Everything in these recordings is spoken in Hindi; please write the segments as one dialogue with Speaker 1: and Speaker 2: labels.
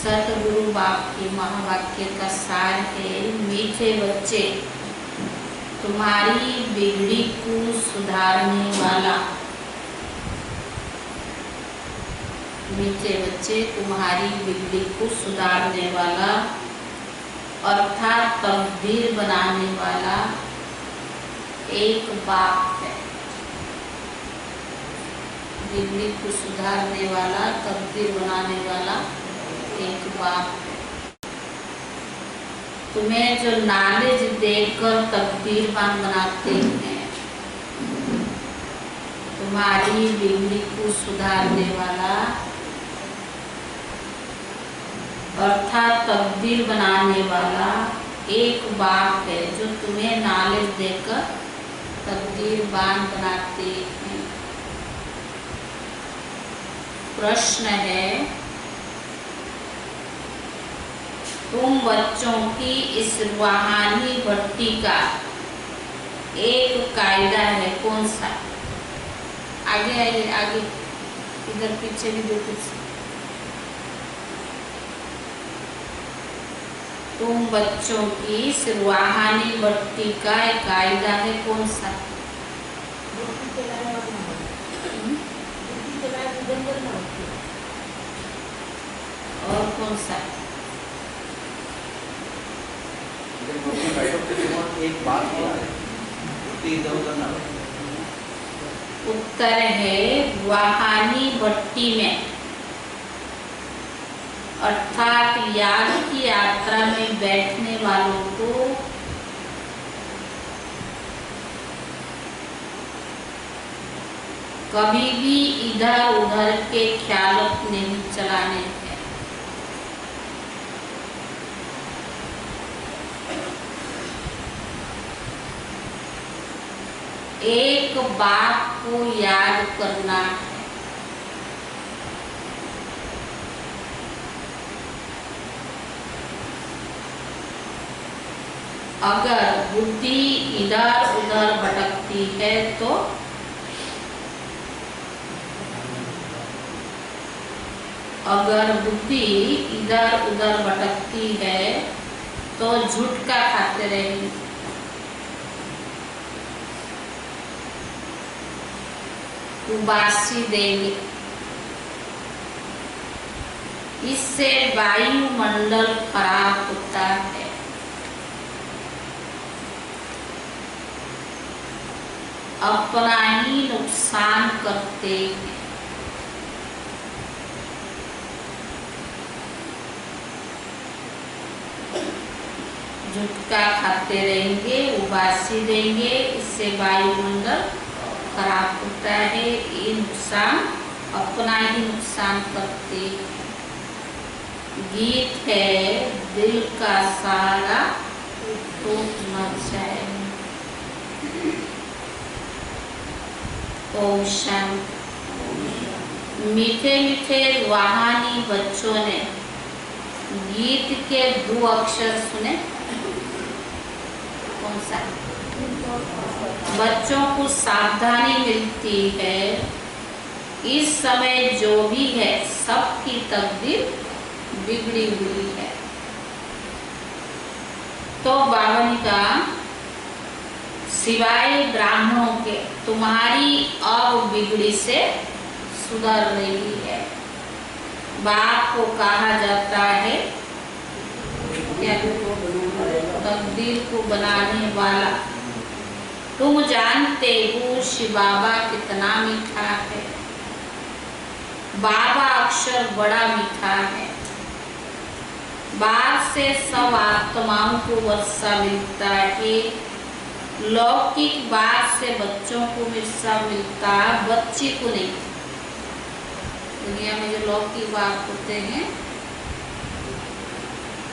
Speaker 1: सतगुरु बाप के महावाक्य का सार है, मीठे बच्चे तुम्हारी बिगड़ी को सुधारने वाला, मीठे बच्चे तुम्हारी बिगड़ी को सुधारने वाला अर्थात तकदीर बनाने वाला एक बाप है। बिगड़ी को सुधारने वाला, तकदीर बनाने वाला एक बाप है। तुम्हें जो नॉलेज देकर तकदीरवान बनाते हैं, तुम्हारी बिगड़ी को सुधारने वाला अर्थात तकदीर बनाने वाला एक बाप है, जो तुम्हें नॉलेज देकर तकदीरवान बनाते हैं। प्रश्न है, तुम बच्चों की इस रूहानी भट्टी का एक कायदा है, कौन सा? आगे आइए, आगे इधर पीछे भी दो कुछ। तुम बच्चों की इस रूहानी भट्टी का एक कायदा है, कौन सा? और कौन सा?
Speaker 2: एक बात है,
Speaker 1: उत्तर है रूहानी भट्टी में, अर्थात याग की यात्रा में बैठने वालों को कभी भी इधर उधर के ख्याल नहीं चलाने हैं। एक बाप को याद करना है। अगर बुद्धि इधर उधर भटकती है तो अगर बुद्धि इधर उधर भटकती है तो झुटका खाते रहेंगे। उबासी देंगे। इससे वायुमंडल खराब होता है। अपना ही नुकसान करते हैं। झुटका खाते रहेंगे, उबासी देंगे, इससे वायुमंडल खराब होता है। ये नुकसान अपना ही नुकसान करते हैं। गीत है, दिल का सारा टूट न जाए। ओम शांति। मीठे मीठे रूहानी बच्चों ने गीत के 2 अक्षर सुने, कौन सा? बच्चों को सावधानी मिलती है। इस समय जो भी है सबकी तकदीर बिगड़ी हुई है। तो बाबा ने कहा, सिवाय ब्राह्मणों के तुम्हारी अब बिगड़ी से सुधर रही है। बाप को कहा जाता है क्या? तकदीर को बनाने वाला। तुम जानते हो शिव बाबा कितना मीठा है। बाबा अक्षर बड़ा मीठा है। बाप से सब आत्माओं को वर्षा मिलता है। लौकिक बात से बच्चों को वर्षा मिलता, बच्चे को नहीं। दुनिया में जो लौकिक बात होते हैं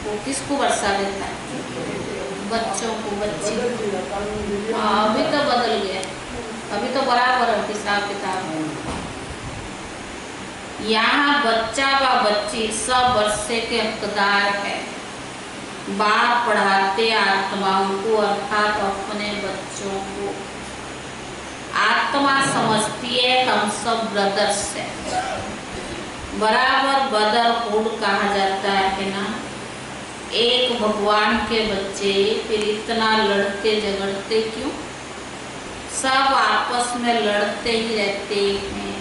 Speaker 1: वो किसको वर्षा देता है? बच्चों को, बच्ची। अभी तो बदल गया, अभी तो बराबर हिसाब किताब। यहाँ बच्चा व बच्ची सब वर्षे के हकदार है। बाप पढ़ाते आत्माओं को, अर्थात अपने बच्चों को। आत्मा समझती है हम सब ब्रदर्स है। बराबर ब्रदरहुड कहा जाता एक भगवान के बच्चे फिर इतना लड़ते झगड़ते क्यों? सब आपस में लड़ते ही रहते हैं।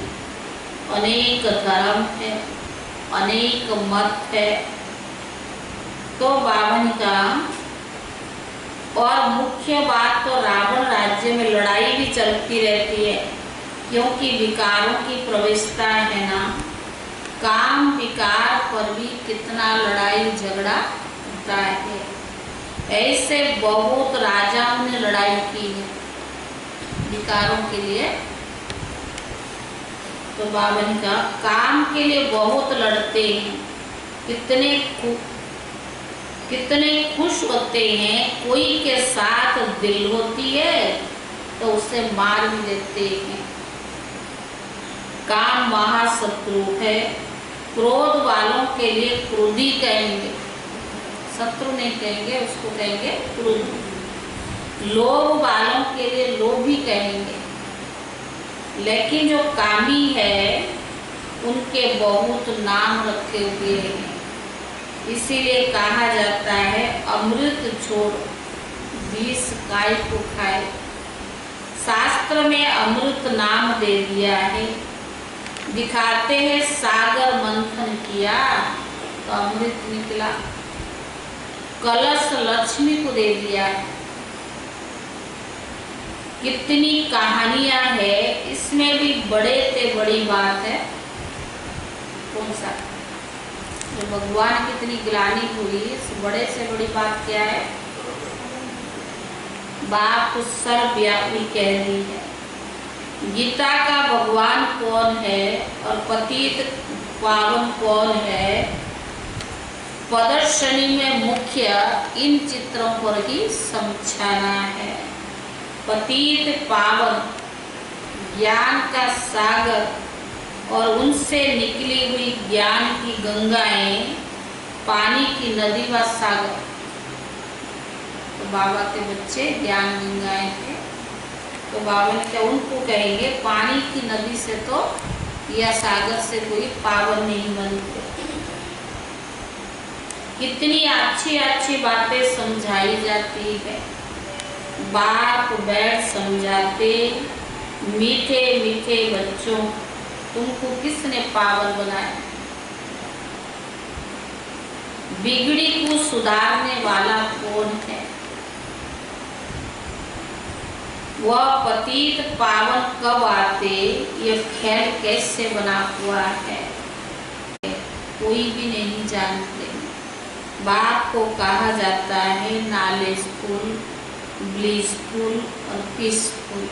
Speaker 1: अनेक धर्म है, अनेक मत है। तो बावन का और मुख्य बात तो रावण राज्य में लड़ाई भी चलती रहती है, क्योंकि विकारों की प्रवेशता है ना। काम विकार पर भी कितना लड़ाई झगड़ा होता है। ऐसे बहुत राजाओं ने लड़ाई की है विकारों के लिए। तो बावन का काम के लिए बहुत लड़ते हैं, कितने खुश होते हैं। कोई के साथ दिल होती है तो उसे मार भी देते हैं। काम महाशत्रु है। क्रोध वालों के लिए क्रोधी कहेंगे, शत्रु नहीं कहेंगे, उसको कहेंगे क्रोध। लोभ वालों के लिए लोभी कहेंगे। लेकिन जो कामी है उनके बहुत नाम रखे हुए हैं। इसीलिए कहा जाता है अमृत छोड़ विष काय को खाए। शास्त्र में अमृत नाम दे दिया है। दिखाते हैं सागर मंथन किया तो अमृत निकला। कलश लक्ष्मी को दे दिया। कितनी कहानियां है, इसमें भी बड़े से बड़ी बात है। कौन सा? जो भगवान की इतनी ग्लानि हुई, इस बड़े से बड़ी बात क्या है? बाप सर्वव्यापी कह दी है। गीता का भगवान कौन है और पतित पावन कौन है? प्रदर्शनी में मुख्य इन चित्रों पर ही समझाना है। पतित पावन ज्ञान का सागर और उनसे निकली हुई ज्ञान की गंगाएं, पानी की नदी व सागर। तो बाबा के बच्चे ज्ञान गंगाएं थे। तो बाबा ने क्या उनको कहेंगे पानी की नदी से तो या सागर से कोई पावन नहीं बनते। कितनी अच्छी अच्छी बातें समझाई जाती है। बाप बैठ समझाते, मीठे मीठे बच्चों तुमको किसने पावन बनाया? बिगड़ी को सुधारने वाला कौन है? वह पतित पावन कब आते, यह खेल कैसे बना हुआ है, कोई भी नहीं जानते। बाप को कहा जाता है नॉलेजफुल, ब्लिसफुल और पीसफुल।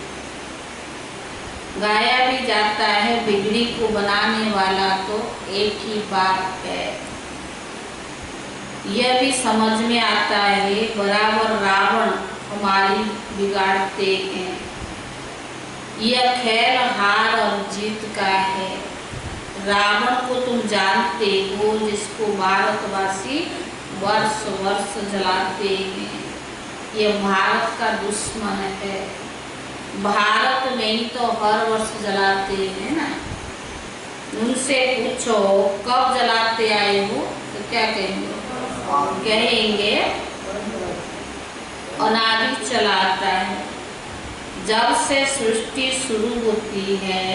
Speaker 1: गाया भी जाता है बिगड़ी को बनाने वाला तो एक ही बाप है। यह भी समझ में आता है बराबर रावण हमारी बिगाड़ते हैं। यह खेल हार और जीत का है। रावण को तुम जानते हो, जिसको भारतवासी वर्ष वर्ष जलाते हैं। यह भारत का दुश्मन है। भारत में ही तो हर वर्ष जलाते हैं ना। उनसे पूछो कब जलाते आए हो तो क्या कहेंगे? कहेंगे अनादि चलाता है। जब से सृष्टि शुरू होती है,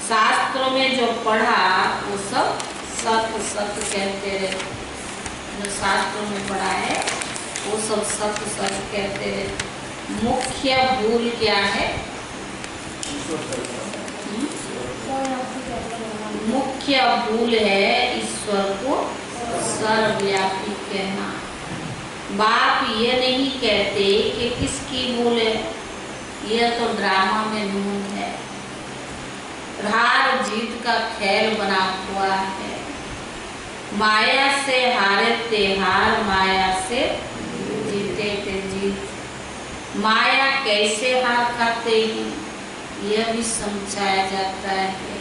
Speaker 1: शास्त्रों में जो पढ़ा वो सब सत्य सत्य कहते रहे। जो शास्त्रों में पढ़ा है वो सब सत्य सत्य कहते रहे। मुख्य भूल क्या है? मुख्य भूल है ईश्वर को सर्वव्यापी कहना। बाप ये नहीं कहते कि किसकी भूल है, यह तो ड्रामा में नून है। हार जीत का खेल बना हुआ है। माया से हारे थे हार, माया से जीते थे जीत। माया कैसे हार खाते हैं यह भी समझाया जाता है।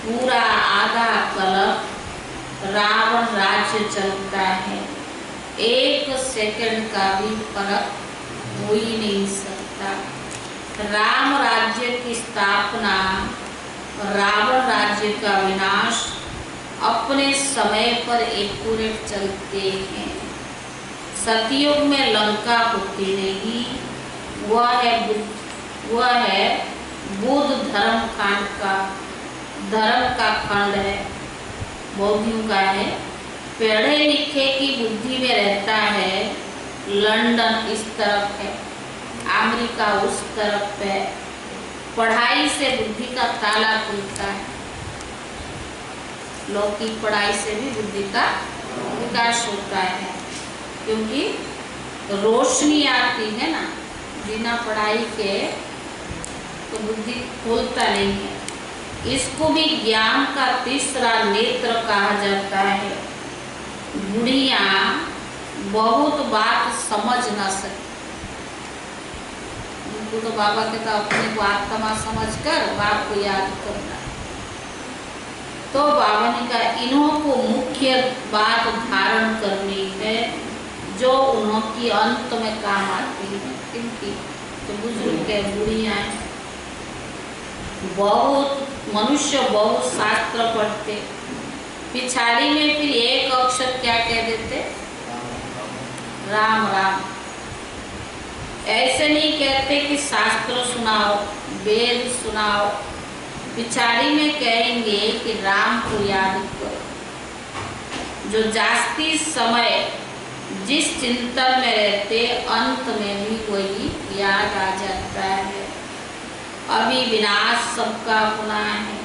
Speaker 1: पूरा आधा कल्प रावण राज्य चलता है। एक सेकंड का भी फर्क हो ही नहीं सकता। राम राज्य की स्थापना, रावण राज्य का विनाश अपने समय पर एक्यूरेट चलते हैं। सतयुग में लंका होती रहेगी। वह है बुद्ध धर्म का खंड है, बौद्धियों का है। पढ़े लिखे की बुद्धि में रहता है। लंदन इस तरफ है, अमेरिका उस तरफ है। पढ़ाई से बुद्धि का ताला खुलता है। लौकिक पढ़ाई से भी बुद्धि का विकास होता है, क्योंकि रोशनी आती है ना, बिना पढ़ाई के तो बुद्धि खोलता नहीं है। इसको भी ज्ञान का तीसरा नेत्र कहा जाता है। बुढ़िया बहुत बात समझ न सके, उनको तो बाबा कहता अपने को आत्मा समझकर बाप को याद करना। तो बाबा ने कहा इन्हों को मुख्य बात धारण करनी है जो उन्होंने अंत में काम आती है। क्योंकि तो बुजुर्ग के बुढ़िया मनुष्य बहुत शास्त्र पढ़ते, पिछाड़ी में फिर एक अक्षर क्या कह देते, राम राम। ऐसे नहीं कहते कि शास्त्र सुनाओ, वेद सुनाओ, पिछाड़ी में कहेंगे कि राम को याद करो। जो जास्ती समय जिस चिंतन में रहते, अंत में भी वही याद आ जाता है। अभी विनाश सबका होना है,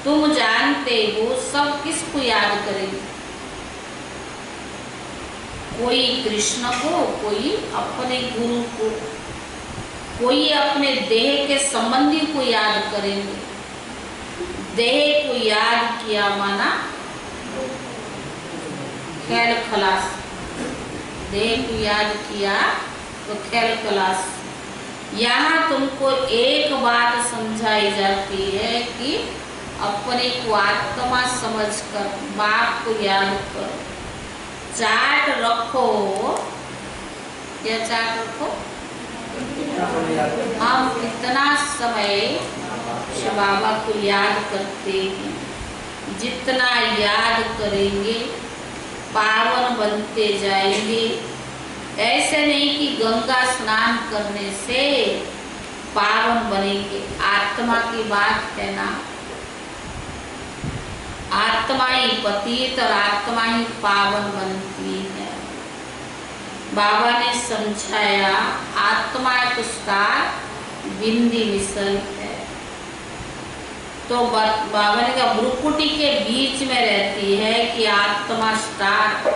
Speaker 1: तुम जानते हो। सब किसको याद करेंगे? कोई कृष्ण को, कोई अपने गुरु को, कोई अपने देह के संबंधी को याद करेंगे। देह को याद किया माना खेल खलास, देह को याद किया तो खेल खलास। यहाँ तुमको एक बात समझाई जाती है कि अपने को आत्मा समझकर बाप को याद करो। चार्ट रखो, क्या चार्ट रखो? हम कितना समय बाबा को याद करते हैं, जितना याद करेंगे पावन बनते जाएंगे। ऐसे नहीं कि गंगा स्नान करने से पावन बनेंगे। आत्मा की बात है ना, आत्मा ही पतित और आत्मा ही पावन बनती है। बाबा ने समझाया आत्मा एक स्टार बिंदी मिसल है। तो बाबा ने कहा भ्रुकुटी के बीच में रहती है कि आत्मा स्टार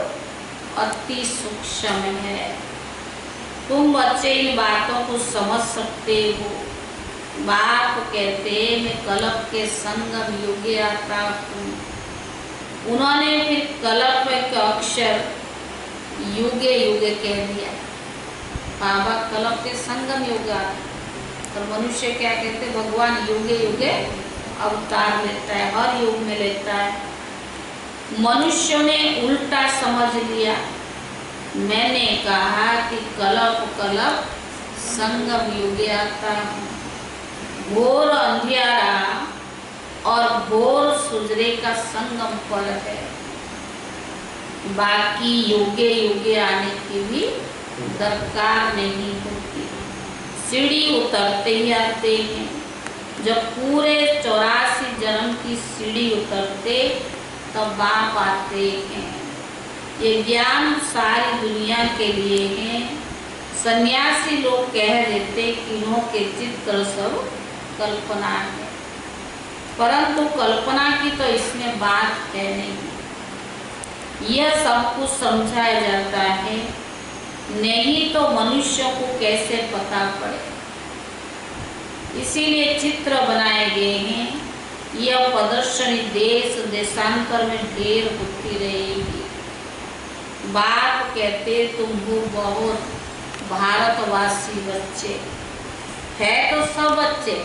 Speaker 1: अति सूक्ष्म है। तुम बच्चे इन बातों को समझ सकते हो। बाप कहते मैं कल्प के संगम युगे आता हूँ। उन्होंने फिर कल्प के अक्षर युगे युगे कह दिया। बाबा कल्प के संगम युग और मनुष्य क्या कहते, भगवान युगे युगे अवतार लेता है, हर युग में लेता है। मनुष्य ने उल्टा समझ लिया। मैंने कहा कि कल्प कल्प संगम युगे आता हूँ। घोर अंधियारा और घोर सुजरे का संगम पर है। बाकी युगे युगे आने की भी दरकार नहीं होती। सीढ़ी उतरते ही आते हैं। जब पूरे 84 जन्म की सीढ़ी उतरते तब बाप आते हैं। ये ज्ञान सारी दुनिया के लिए है। सन्यासी लोग कह देते कि इन्हों के चित्र सब कल्पना है, परंतु कल्पना की तो इसमें बात है नहीं। यह सब कुछ समझाया जाता है, नहीं तो मनुष्यों को कैसे पता पड़े। इसीलिए चित्र बनाए गए हैं। यह प्रदर्शनी देश देशांतर में ढेर होती रहेगी। बाप कहते तुम हो बहुत भारतवासी बच्चे है, तो सब बच्चे,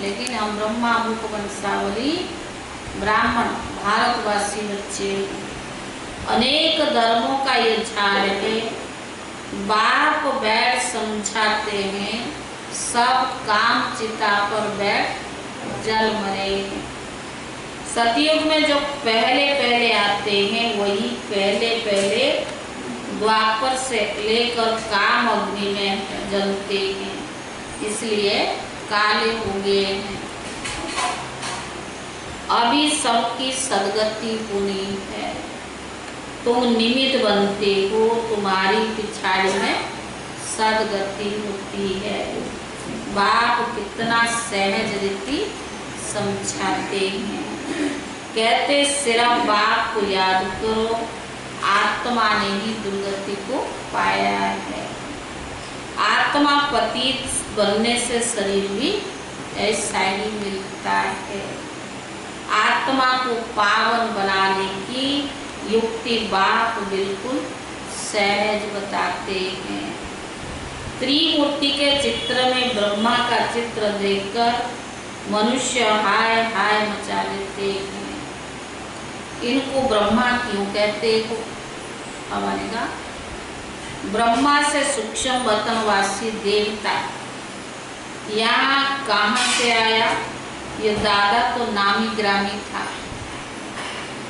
Speaker 1: लेकिन हम ब्रह्मा मुख वंशावली ब्राह्मण भारतवासी बच्चे। अनेक धर्मों का ये झाड़ है। बाप बैठ समझाते हैं, सब काम चिता पर बैठ जल मरे। सतयुग में जो पहले पहले आते हैं वही पहले पहले द्वापर से लेकर काम अग्नि में जलते हैं, इसलिए काले हो गए हैं। अभी सबकी सदगति पुनी है, तुम निमित्त बनते हो, तुम्हारी पिछाड़ी में सदगति होती है। बाप कितना सहज रीति समझाते हैं। कहते सिर्फ बाप को याद करो, आत्मा ने ही दुर्गति को पाया है। आत्मा पतित बनने से शरीर भी ऐसा ही मिलता है। आत्मा को पावन बनाने की युक्ति बाप बिल्कुल सहज बताते हैं। त्रिमूर्ति के चित्र में ब्रह्मा का चित्र देखकर मनुष्य हाय हाय मचा लेते हैं। इनको ब्रह्मा क्यों कहते हो? हमारे का ब्रह्मा से सूक्ष्म वतनवासी देवता यहाँ कहाँ से आया? ये दादा तो नामी ग्रामी था।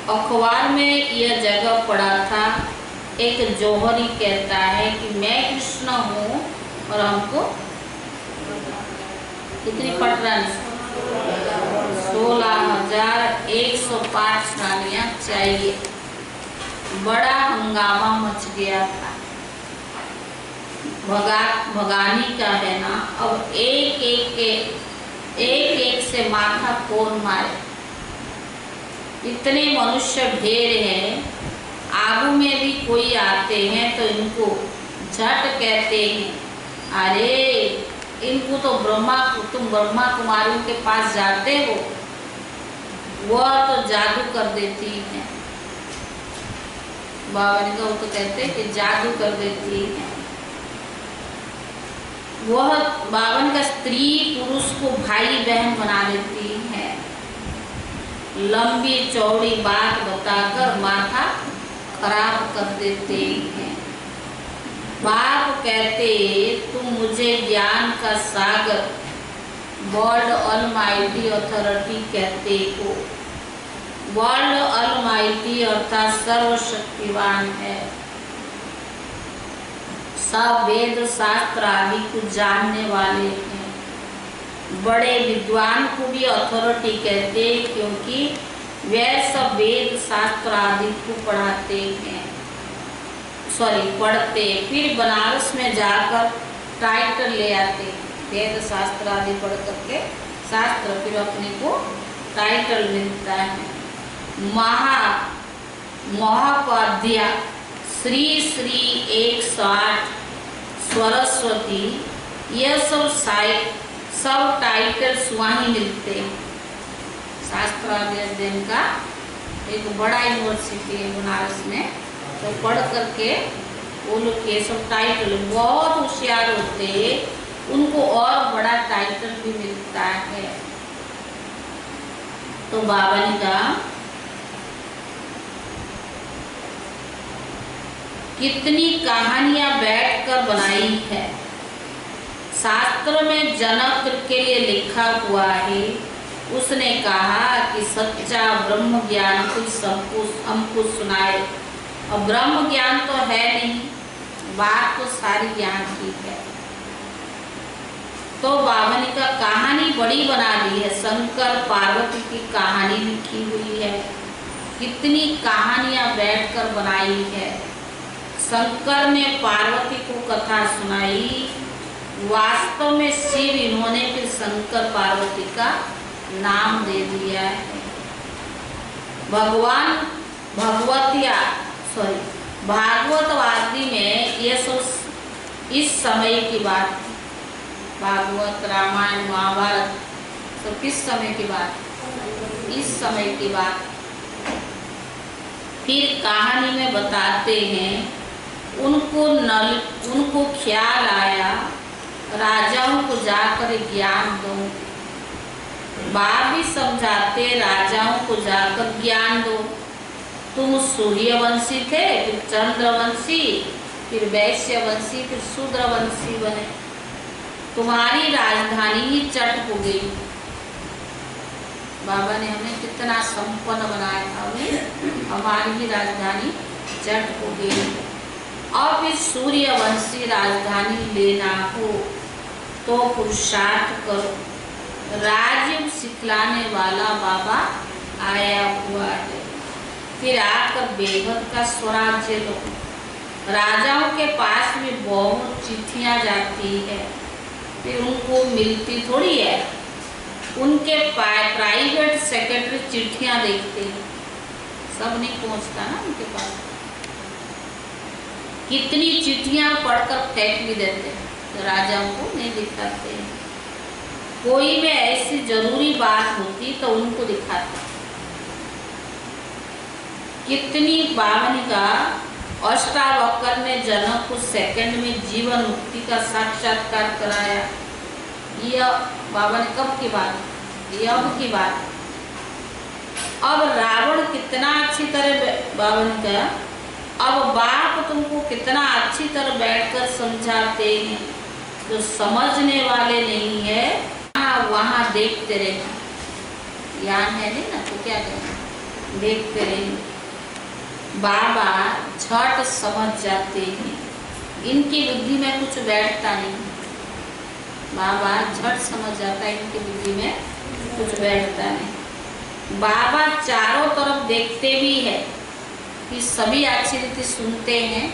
Speaker 1: अखबार में यह जगह पड़ा था। एक जौहरी कहता है कि मैं कृष्ण हूँ और हमको कितनी पटरानी 16,105 रानियाँ चाहिए। बड़ा हंगामा मच गया था। भगानी का है ना, अब एक एक से माथा कौन मारे। इतने मनुष्य ढेर हैं, आगू में भी कोई आते हैं तो इनको झट कहते हैं, अरे इनको तो तुम ब्रह्मा कुमारियों के पास जाते हो, वह तो जादू कर देती है। बाबा ने वो तो कहते हैं कि जादू कर देती है। वह बावन का स्त्री पुरुष को भाई बहन बना देती है। लंबी चौड़ी बात बताकर माथा खराब कर देते हैं। बाप कहते तुम मुझे ज्ञान का सागर वर्ल्ड ऑलमाइटी अथॉरिटी कहते हो। वर्ल्ड ऑलमाइटी अर्थात सर्वशक्तिवान है, सब वेद शास्त्र आदि को जानने वाले हैं। बड़े विद्वान को भी अथॉरिटी कहते हैं क्योंकि वे सब वेद शास्त्र आदि को पढ़ते पढ़ते फिर बनारस में जाकर टाइटल ले आते। वेद शास्त्र आदि पढ़ करके शास्त्र फिर अपने को टाइटल मिलता है। महापाध्या श्री 108 सरस्वती, यह सब टाइटल्स वहीं मिलते हैं। शास्त्र अध्ययन का एक बड़ा यूनिवर्सिटी है बनारस में, तो पढ़ करके वो लोग ये सब टाइटल बहुत होशियार होते हैं, उनको और बड़ा टाइटल भी मिलता है। तो बाबा ने कहा कितनी कहानियां बैठकर बनाई है। शास्त्र में जनक के लिए लिखा हुआ है, उसने कहा कि सच्चा ब्रह्म ज्ञान कोई सबको हमको सुनाए। और ब्रह्म ज्ञान तो है नहीं, बात तो सारी ज्ञान की है। तो बाबा ने का कहानी बड़ी बना दी है। शंकर पार्वती की कहानी लिखी हुई है, कितनी कहानियां बैठकर बनाई है। शंकर ने पार्वती को कथा सुनाई, वास्तव में शिव इन्होंने फिर शंकर पार्वती का नाम दे दिया है। भागवतवादी में ये सब इस समय की बात, भागवत रामायण महाभारत सब किस समय की बात, इस समय की बात। फिर कहानी में बताते हैं उनको ख्याल आया राजाओं को जाकर ज्ञान दो। बाप भी समझाते राजाओं को जाकर ज्ञान दो। तुम सूर्यवंशी थे, फिर चंद्रवंशी, फिर वैश्यवंशी, फिर शूद्रवंशी बने। तुम्हारी राजधानी ही चट हो गई। बाबा ने हमें कितना संपन्न बनाया था, हमारी ही राजधानी चट हो गई। अब इस सूर्यवंशी राजधानी लेना हो तो पुरुषार्थ करो, राज्य सिखलाने वाला बाबा आया हुआ है। फिर आकर बेहद का स्वराज्य लो। राजाओं के पास भी बहुत चिट्ठियाँ जाती है, फिर उनको मिलती थोड़ी है। उनके प्राइवेट सेक्रेटरी चिट्ठियाँ देखते हैं, सब नहीं पहुँचता ना उनके पास। कितनी चिट्ठियाँ पढ़कर फेंक भी देते हैं, तो राजाओं को नहीं दिखाते हैं। कोई में ऐसी जरूरी बात होती तो उनको दिखाते। कितनी बावनिका अष्टावक्र ने जनक को सेकंड में जीवन मुक्ति का साक्षात्कार कराया। यह बाबा ने कब की बात, यह अब की बात। अब रावण कितना अच्छी तरह बावनिका, अब बाप तुमको कितना अच्छी तरह बैठकर समझाते हैं। जो समझने वाले नहीं है वहाँ देखते रहे। ज्ञान है नहीं ना तो क्या करें, देखते रहे। बाबा झट समझ जाते हैं, इनकी बुद्धि में कुछ बैठता नहीं। बाबा झट समझ जाता है, इनकी बुद्धि में कुछ बैठता नहीं। बाबा चारों तरफ देखते भी है कि सभी अच्छी रीति सुनते हैं।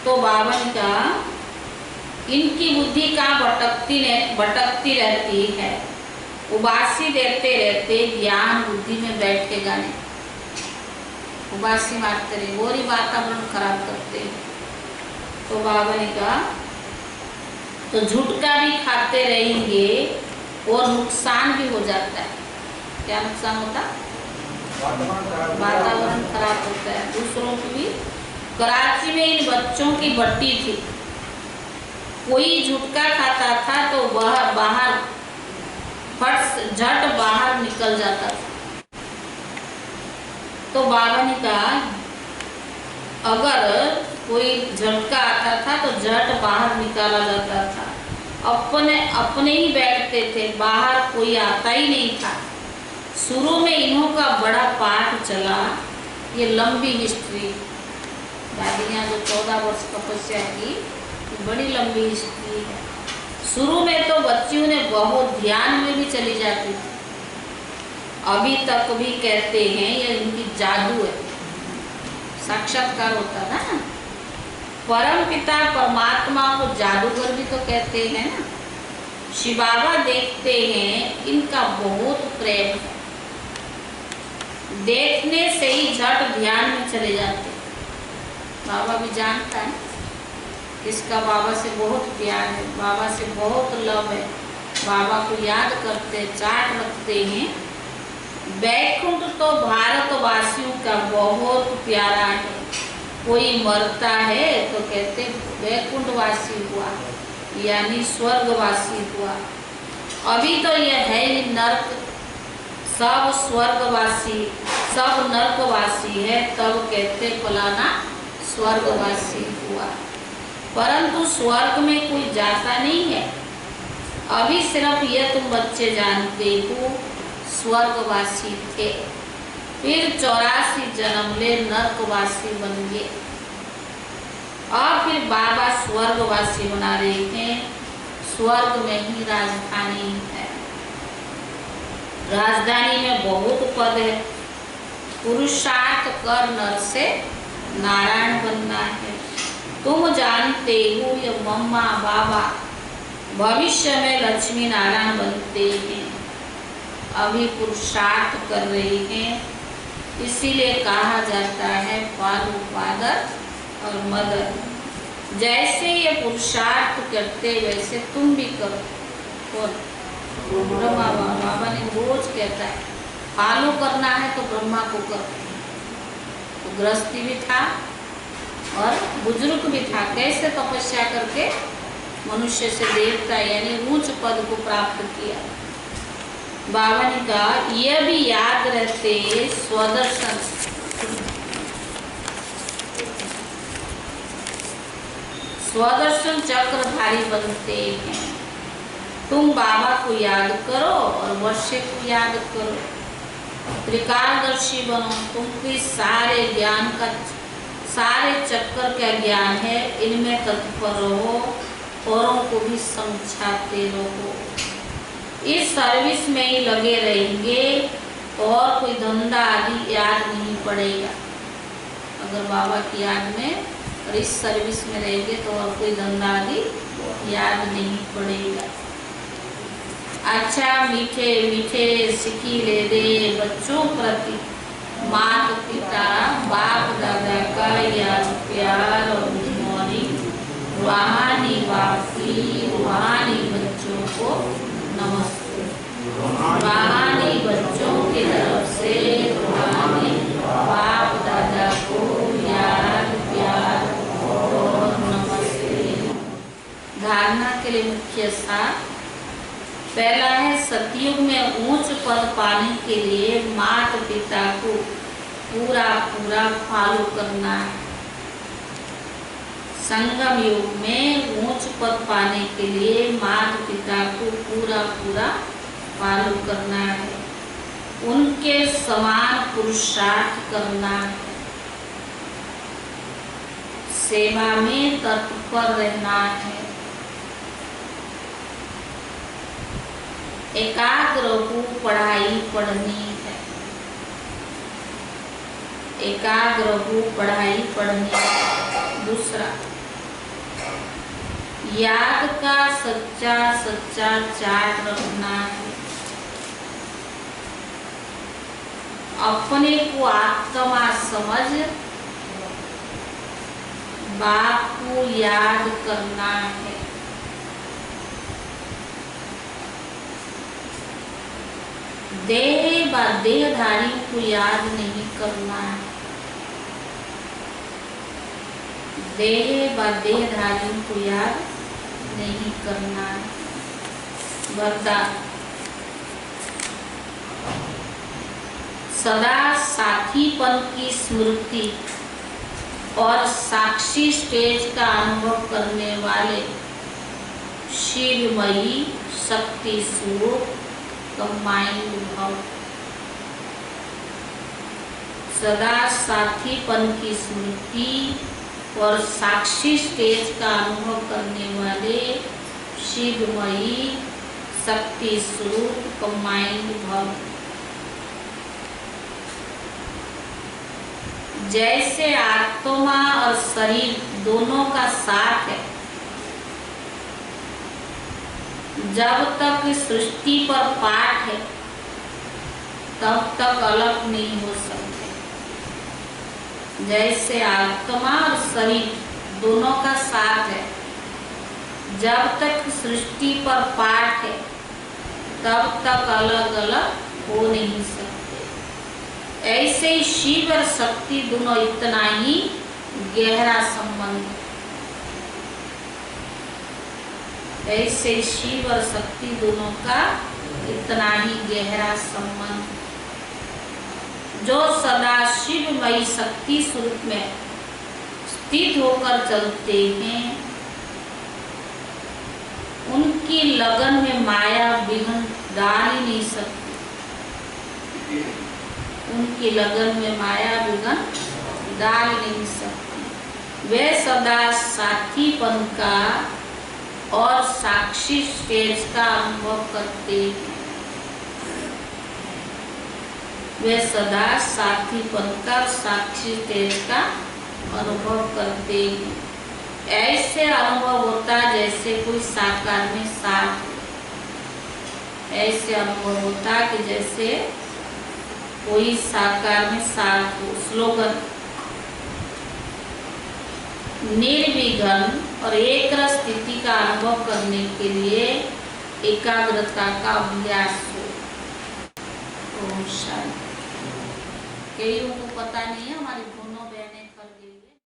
Speaker 1: तो बाबा ने कहा इनकी बुद्धि कहाँ भटकती रहती है। उबासी देते रहते ज्ञान बुद्धि में बैठेगा नहीं। उबासी मारते रहे, और ही वातावरण खराब करते हैं। तो बाबा ने कहा तो झुटका भी खाते रहेंगे और नुकसान भी हो जाता है। क्या नुकसान होता? वातावरण खराब होता है दूसरों की भी। कराची में इन बच्चों की भट्टी थी। कोई झुटका खाता था तो वह बाहर फट झट बाहर निकल जाता था। तो बाबा ने कहा अगर कोई झटका आता था तो झट बाहर निकाला जाता था। अपने ही बैठते थे, बाहर कोई आता ही नहीं था। शुरू में इन्हों का बड़ा पाठ चला, ये लंबी हिस्ट्री। दादियाँ जो 14 वर्ष तपस्या की, बड़ी लंबी हिस्ट्री है। शुरू में तो बच्चियों ने बहुत ध्यान में भी चली जाती थी। अभी तक भी कहते हैं ये इनकी जादू है, साक्षात्कार होता ना। परम पिता परमात्मा को जादूगर भी तो कहते हैं ना। शिव बाबा देखते हैं इनका बहुत प्रेम है, देखने से ही झट ध्यान में चले जाते। बाबा भी जानता है इसका बाबा से बहुत प्यार है, बाबा से बहुत लव है। बाबा को याद करते, चाट रखते हैं। वैकुंठ तो भारतवासियों का बहुत प्यारा है। कोई मरता है तो कहते वैकुंठवासी हुआ, यानी स्वर्गवासी हुआ। अभी तो यह है ही नर्क, सब स्वर्गवासी सब नर्कवासी है, तब कहते फलाना स्वर्गवासी हुआ। परंतु स्वर्ग में कोई जाता नहीं है। अभी सिर्फ यह तुम बच्चे जानते हो स्वर्गवासी थे, फिर 84 जन्म ले नरकवासी बन गए, और फिर बाबा स्वर्गवासी बना रहे हैं। स्वर्ग में ही राजधानी है। राजधानी में बहुत पद है। पुरुषार्थ कर नर से नारायण बनना है। तुम जानते हो ये मम्मा बाबा भविष्य में लक्ष्मी नारायण बनते हैं। अभी पुरुषार्थ कर रहे हैं, इसीलिए कहा जाता है फादर और मदर। जैसे ये पुरुषार्थ करते वैसे तुम भी करो। और ब्रह्मा बाबा ने रोज कहता है फॉलो करना है तो ब्रह्मा को करो। तो गृहस्थी भी था और बुजुर्ग भी था, कैसे तपस्या करके मनुष्य से देवता यानी ऊंच पद को प्राप्त किया। बाबा ने कहा यह भी याद रहते स्वदर्शन चक्रधारी बनते हैं। तुम बाबा को याद करो और वर्षे को याद करो। त्रिकालदर्शी बनो, तुमके सारे ज्ञान का सारे चक्कर का ज्ञान है, इनमें तत्पर रहो, औरों को भी समझाते रहो। इस सर्विस में ही लगे रहेंगे और कोई धंधा आदि याद नहीं पड़ेगा। अगर बाबा की याद में और इस सर्विस में रहेंगे तो और कोई धंधा आदि याद नहीं पड़ेगा। अच्छा मीठे मीठे सिकीले दे बच्चों प्रति माता पिता बाप दादा का याद प्यार और मॉर्निंग रूहानी बापी रूहानी बच्चों को नमस्ते। रूहानी बच्चों की तरफ से रूहानी बाप दादा को याद प्यार और नमस्ते। धारणा के लिए मुख्य सार पहला है, सतयुग में उच्च पद पाने के लिए माता पिता को पूरा पूरा फॉलो करना है। संगम युग में उच्च पद पाने के लिए माता पिता को पूरा पूरा फॉलो करना है, उनके समान पुरुषार्थ करना है, सेवा में तत्पर रहना है, एकाग्र हो पढ़ाई पढ़नी है, एकाग्र हो पढ़ाई पढ़नी है। दूसरा, याद का सच्चा सच्चा चार्ट रखना है, अपने को आत्मा समझ बाप को याद करना है। देह व देहधारी को याद नहीं करना है, देह व देहधारी को याद नहीं करना है। वरदान, सदा साथीपन की स्मृति और साक्षी स्टेज का अनुभव करने वाले शिवमयी शक्ति स्वरूप कंबाइंड भाव। सदा साथीपन की स्मृति और साक्षी स्टेज का अनुभव करने वाले शिवमयी शक्ति स्वरूप कंबाइंड भाव। जैसे आत्मा और शरीर दोनों का साथ है, जब तक सृष्टि पर पाठ है तब तक अलग नहीं हो सकते। जैसे आत्मा और शरीर दोनों का साथ है, जब तक सृष्टि पर पाठ है तब तक अलग अलग हो नहीं सकते। ऐसे ही शिव और शक्ति दोनों इतना ही गहरा संबंध है। ऐसे शिव और शक्ति दोनों का इतना ही गहरा संबंध। जो सदा शिवमयी शक्ति स्वरूप में स्थित होकर चलते हैं, उनकी लगन में माया विघ्न डाल ही नहीं सकती। उनकी लगन में माया विघ्न डाल नहीं सकती। वे सदा साथीपन का और साक्षी स्टेज का अनुभव करते हैं। वे सदा साथीपन का साक्षी स्टेज का अनुभव करते हैं। ऐसे अनुभव होता जैसे कोई साकार में साथ हो। ऐसे अनुभव होता कि जैसे कोई साकार में साथ हो। स्लोगन, निर्विघ्न और एक रस स्थिति का अनुभव करने के लिए एकाग्रता का अभ्यास हो। ओम शांति। कईयों को पता नहीं है हमारी